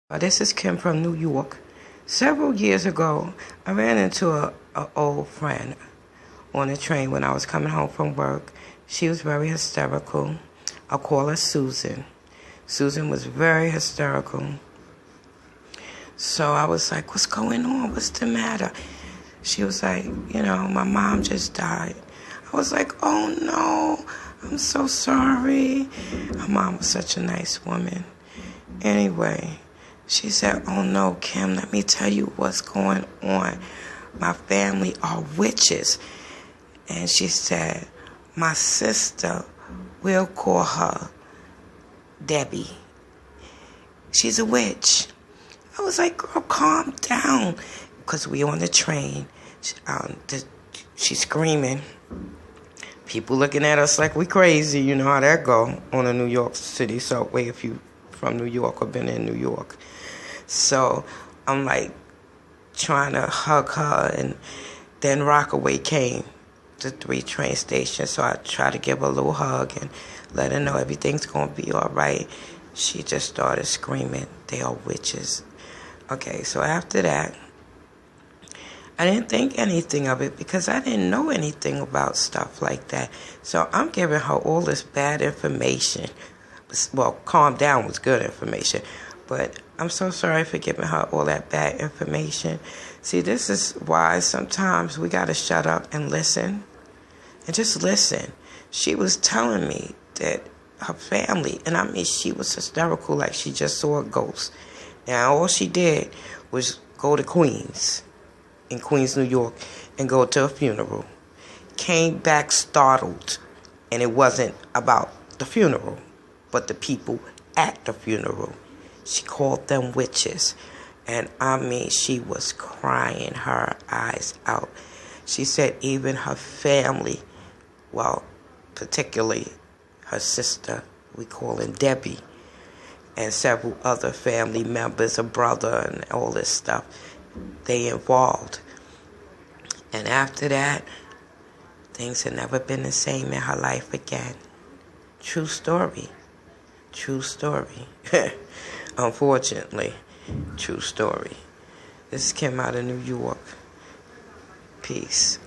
This is Kim from New York. Several years ago, I ran into a old friend on the train when I was coming home from work. She was very hysterical. I'll call her Susan. Susan was very hysterical. So I was like, what's going on? What's the matter? She was like, my mom just died. I was like, oh no, I'm so sorry. My mom was such a nice woman. Anyway, she said, oh no, Kim, let me tell you what's going on. My family are witches. And she said, my sister, we'll call her Debbie. She's a witch. I was like, girl, calm down. Because we on the train. She's screaming. People looking at us like we crazy. You know how that go on a New York City subway if you from New York or been in New York. So I'm like trying to hug her, and then Rockaway came to 3 train stations. So I tried to give her a little hug and let her know everything's going to be all right. She just started screaming, they are witches. Okay, so after that, I didn't think anything of it because I didn't know anything about stuff like that. So I'm giving her all this bad information. Well, calm down was good information. But I'm so sorry for giving her all that bad information. See, this is why sometimes we got to shut up and listen. And just listen. She was telling me that her family, and I mean she was hysterical like she just saw a ghost. Now all she did was go to Queens, in Queens, New York, and go to a funeral. Came back startled, and it wasn't about the funeral, but the people at the funeral. She called them witches. And I mean, she was crying her eyes out. She said even her family, well, particularly her sister, we call her Debbie, and several other family members, a brother and all this stuff, they involved. And after that, things had never been the same in her life again. True story. True story. Unfortunately, true story. This came out of New York. Peace.